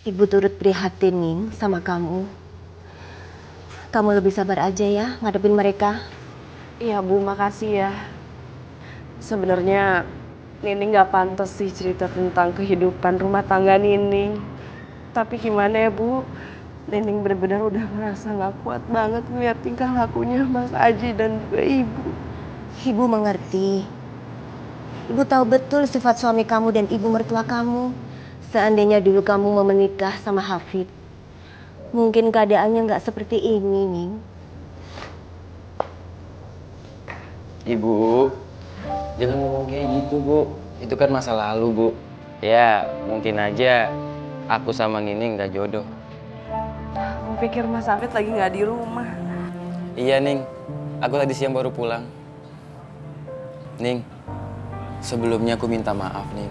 Ibu turut prihatin Ning sama kamu. Kamu lebih sabar aja ya ngadepin mereka. Iya Bu, makasih ya. Sebenarnya Nining nggak pantas sih cerita tentang kehidupan rumah tangga Nining. Tapi gimana ya Bu, Nining benar-benar udah merasa nggak kuat banget ngeliat tingkah lakunya Mas Aji dan juga Ibu. Ibu mengerti. Ibu tahu betul sifat suami kamu dan ibu mertua kamu. Seandainya dulu kamu mau menikah sama Hafid, mungkin keadaannya nggak seperti ini, Ning. Ibu, jangan ngomong kayak gitu, Bu. Itu kan masa lalu, Bu. Ya, mungkin aja aku sama Nining nggak jodoh. Aku pikir Mas Hafid lagi nggak di rumah. Iya, Ning. Aku tadi siang baru pulang. Ning, sebelumnya aku minta maaf, Ning.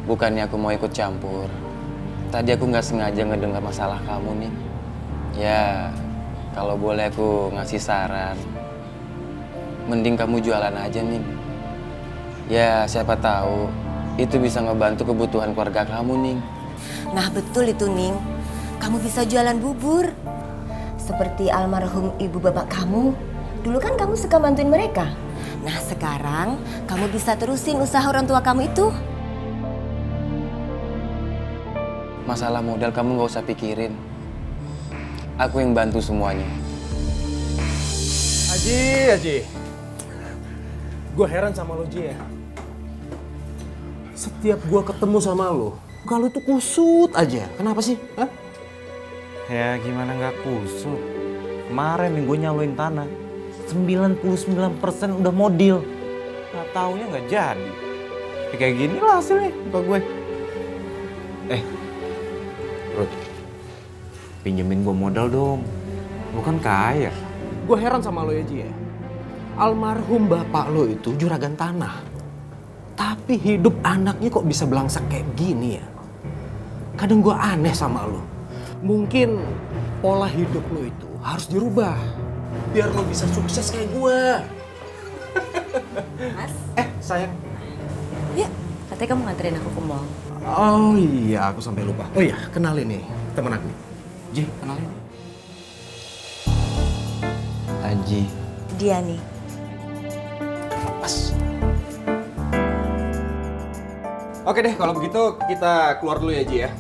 Bukannya aku mau ikut campur. Tadi aku nggak sengaja ngedengar masalah kamu, Ning. Ya, kalau boleh aku ngasih saran. Mending kamu jualan aja, Ning. Ya, siapa tahu itu bisa ngebantu kebutuhan keluarga kamu, Ning. Nah betul itu Ning. Kamu bisa jualan bubur. Seperti almarhum ibu bapak kamu. Dulu kan kamu suka bantuin mereka. Nah sekarang kamu bisa terusin usaha orang tua kamu itu. Masalah modal kamu nggak usah pikirin. Aku yang bantu semuanya. Aji. Gue heran sama lo, Ji ya. Setiap gue ketemu sama lo, kalau itu kusut aja. Kenapa sih? Hah? Ya gimana nggak kusut. Kemarin nih gue nyaluin tanah. 99% udah modil. Nggak taunya nggak jadi. Ya, kayak gini lah hasilnya muka gue. Rud, pinjemin gue modal dong. Lu kan kaya. Gue heran sama lo ya, Ji ya. Almarhum bapak lo itu juragan tanah. Tapi hidup anaknya kok bisa belangsak kayak gini ya? Kadang gue aneh sama lo. Mungkin pola hidup lo itu harus dirubah. Biar lo bisa sukses kayak gue. Mas, Sayang. yuk. Katanya kamu nganterin aku ke mall. Oh iya, aku sampai lupa. Oh iya, kenalin nih temen aku. Ji, kenalin. Aji. Dia nih. Pas. Oke deh, kalau begitu kita keluar dulu ya, Ji ya.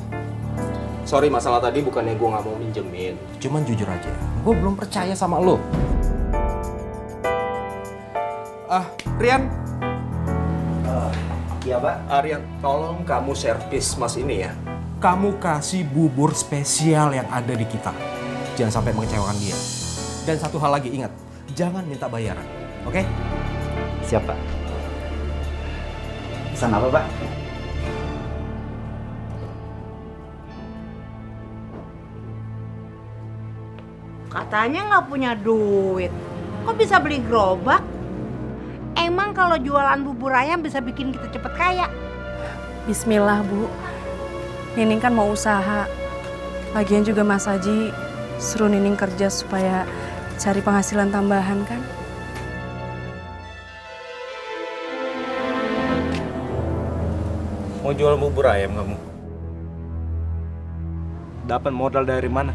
Sorry, masalah tadi bukannya gue nggak mau minjemin. Cuman jujur aja, gue belum percaya sama lo. Rian. Iya, Pak. Rian, tolong kamu servis mas ini ya. Kamu kasih bubur spesial yang ada di kita. Jangan sampai mengecewakan dia. Dan satu hal lagi, ingat, jangan minta bayaran, oke? Siap, Pak. Pesan apa, Pak? Katanya nggak punya duit. Kok bisa beli gerobak? Emang kalau jualan bubur ayam bisa bikin kita cepet kaya? Bismillah Bu, Nining kan mau usaha. Lagian juga Mas Haji suruh Nining kerja supaya cari penghasilan tambahan kan. Mau jual bubur ayam kamu? Dapat modal dari mana?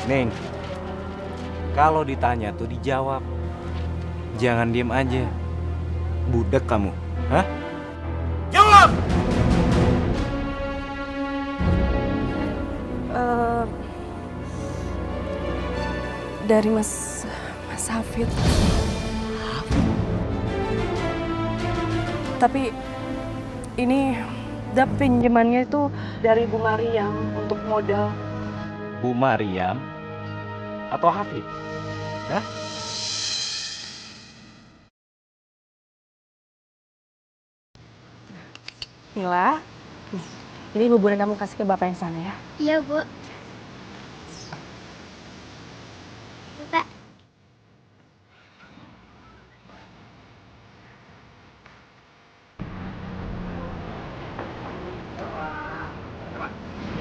Neng, kalau ditanya tuh dijawab. Jangan diem aja. Budek kamu, hah? Jawab! Dari Mas Hafid. Tapi ini pinjamannya itu dari Bu Mariam untuk modal. Bu Mariam atau Hafid? Hah? Mila, ini bubur yang kamu kasih ke bapak yang sana ya. Iya, Bu. Pak.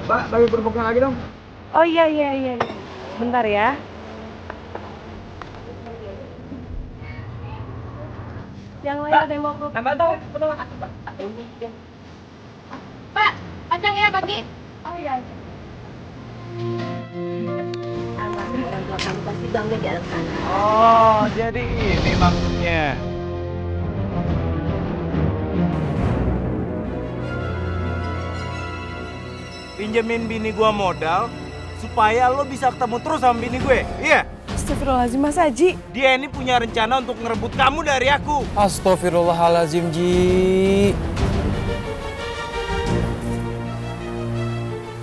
Pak, bagi kerupuknya lagi dong. Oh iya. Bentar ya. Yang lain ada yang mau kerupuk? Nambah tahu, betul. kencang ya kaki. Oh iya. Almarhum orang tua kamu pasti bangga di alam sana. Oh, jadi ini maksudnya. Pinjemin bini gua modal supaya lo bisa ketemu terus sama bini gue. Iya. Astagfirullahaladzim Mas Haji. Dia ini punya rencana untuk ngerebut kamu dari aku. Astagfirullahalazim, Ji.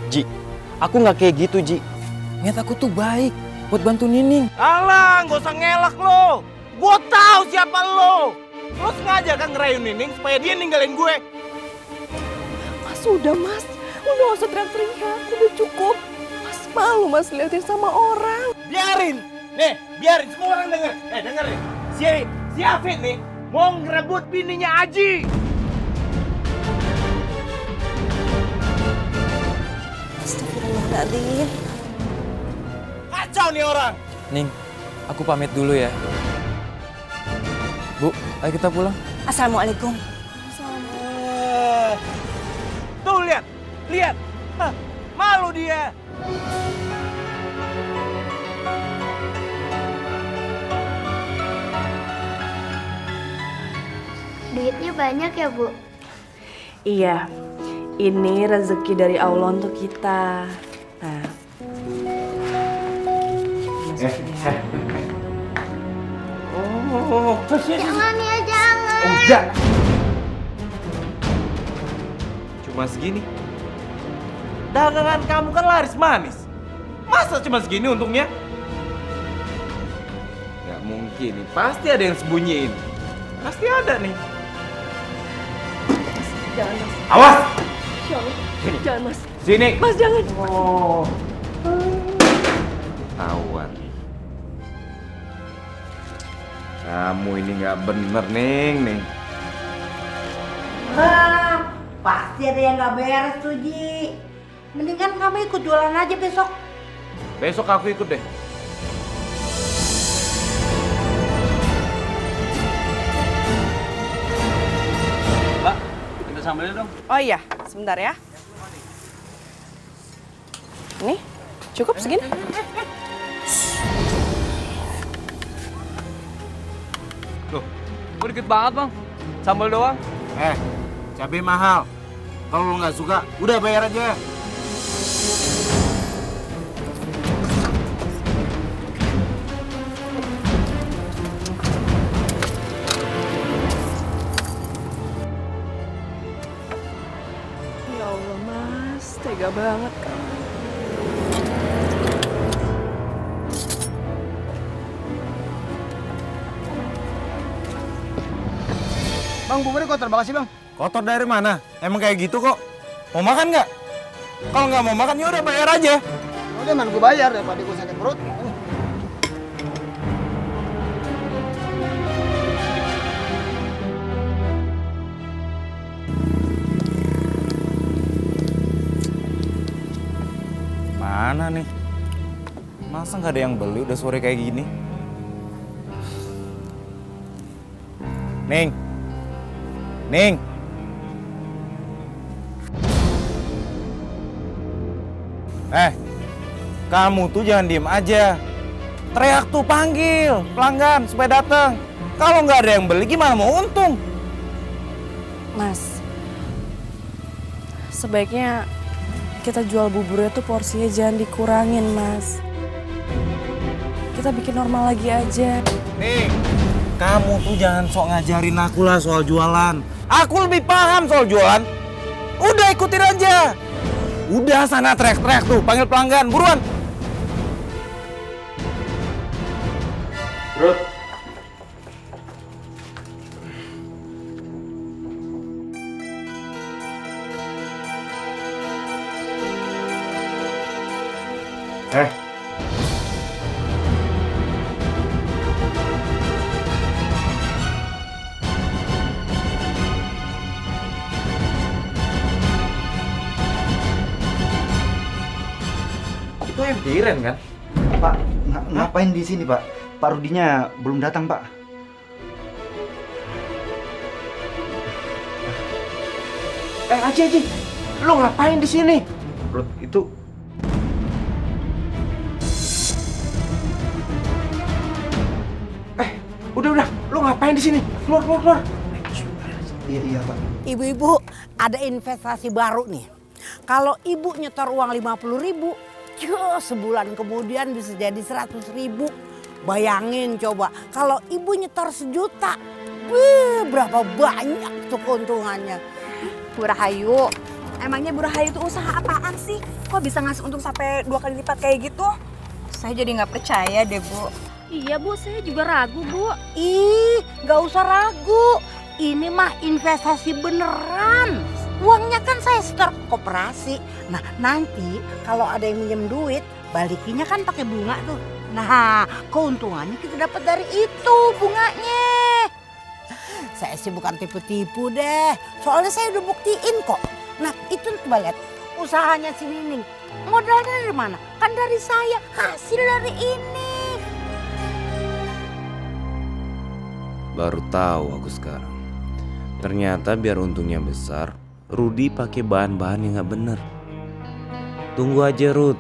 Ji, aku nggak kayak gitu, Ji. Niat aku tuh baik buat bantu Nining. Alah, nggak usah ngelak lo. Gue tahu siapa lo. Lo sengaja kan ngerayu Nining supaya dia ninggalin gue. Mas udah Mas. Udah gak usah teriak-teriak. Udah cukup. Mas malu Mas liatin sama orang. Biarin. Nih, biarin semua orang denger. Denger nih. Si Afid nih mau ngerebut bininya Aji. Astagfirullahaladzim. Kacau nih orang. Ning, aku pamit dulu ya. Bu, ayo kita pulang. Assalamualaikum. Tuh lihat. Hah, malu dia. Duitnya banyak ya, Bu? Iya. Ini rezeki dari Allah untuk kita. Nah. Masukin ya. Oh, Jangan ya, jangan. udah. Cuma segini. Dagangan kamu kan laris manis. Masa cuma segini untungnya? Gak mungkin nih, pasti ada yang sembunyiin. Pasti ada nih. Jangan Mas. Awas! Ya Allah. Jangan Mas. Sini. Mas jangan. Oh. Tawan. Kamu ini nggak bener, Ning. Pasti ada yang nggak beres tuh, Ji. Mendingan kamu ikut jualan aja besok. Besok aku ikut deh. Mbak, kita sambalnya dong. Oh iya, sebentar ya. Nih, cukup segini. Loh, kok dikit banget bang? Sambal doang? Cabai mahal. Kalau lu nggak suka, udah bayar aja. Ya Allah Mas, tega banget kan. Bang, buburnya kotor banget sih bang. Kotor dari mana? Emang kayak gitu kok. Mau makan nggak? Kalau nggak mau makan, ya udah bayar aja. Udah man, gue bayar daripada gue sakit perut. Mana nih? Masa nggak ada yang beli udah sore kayak gini? Ning. Kamu tuh jangan diem aja. Teriak tuh, panggil pelanggan supaya datang. Kalau nggak ada yang beli gimana mau untung? Mas, sebaiknya kita jual buburnya tuh porsinya jangan dikurangin, Mas. Kita bikin normal lagi aja. Nih, kamu tuh jangan sok ngajarin aku lah soal jualan. Aku lebih paham soal jualan. Udah ikutin aja. Udah sana teriak-teriak tuh, panggil pelanggan, buruan. Bro. Itu yang Diren kan? Pak, ngapain di sini Pak? Pak Rudinya belum datang Pak. Aji. Lo ngapain di sini? Rut, itu Udah, lo ngapain di sini? Keluar. iya Pak. Ibu-ibu, ada investasi baru nih. Kalau ibu nyetor uang 50.000, sebulan kemudian bisa jadi 100.000. Bayangin coba, kalau ibu nyetor 1 juta, berapa banyak tuh keuntungannya. Bu Rahayu, emangnya Bu Rahayu itu usaha apaan sih? Kok bisa ngasih untung sampai 2 kali lipat kayak gitu? Saya jadi nggak percaya deh, Bu. Iya Bu, saya juga ragu Bu. Ih, gak usah ragu. Ini mah investasi beneran. Uangnya kan saya setor ke koperasi. Nah, nanti kalau ada yang minjem duit, balikinya kan pakai bunga tuh. Nah, keuntungannya kita dapat dari itu bunganya. Saya sih bukan tipu-tipu deh. Soalnya saya udah buktiin kok. Nah, itu coba lihat usahanya si Nining. Modalnya dari mana? Kan dari saya. Hasil dari ini. Baru tahu aku sekarang. Ternyata biar untungnya besar, Rudi pakai bahan-bahan yang nggak bener. Tunggu aja Rud.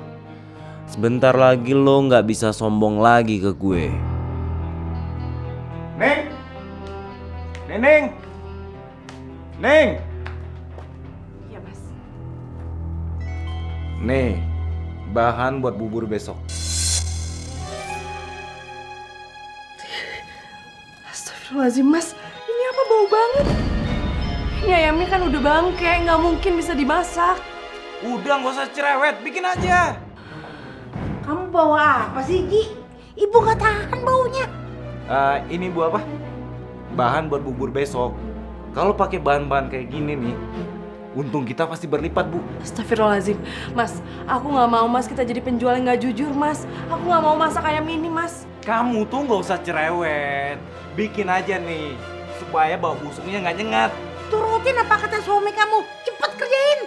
Sebentar lagi lo nggak bisa sombong lagi ke gue. Neneng. Iya, Mas. Nih, bahan buat bubur besok. Astagfirullahaladzim, Mas. Ini apa bau banget? Ini ayamnya kan udah bangke, nggak mungkin bisa dimasak. Udah nggak usah cerewet, bikin aja. Kamu bawa apa sih, Ji? Ibu gak tahan baunya. Ini bu apa? Bahan buat bubur besok. Kalau pakai bahan-bahan kayak gini nih, untung kita pasti berlipat bu. Astagfirullahaladzim. Mas, aku nggak mau Mas kita jadi penjual yang nggak jujur, Mas. Aku nggak mau masak ayam ini, Mas. Kamu tuh nggak usah cerewet, bikin aja nih supaya bau busuknya nggak nyengat. Turutin apa kata suami kamu. Cepet kerjain.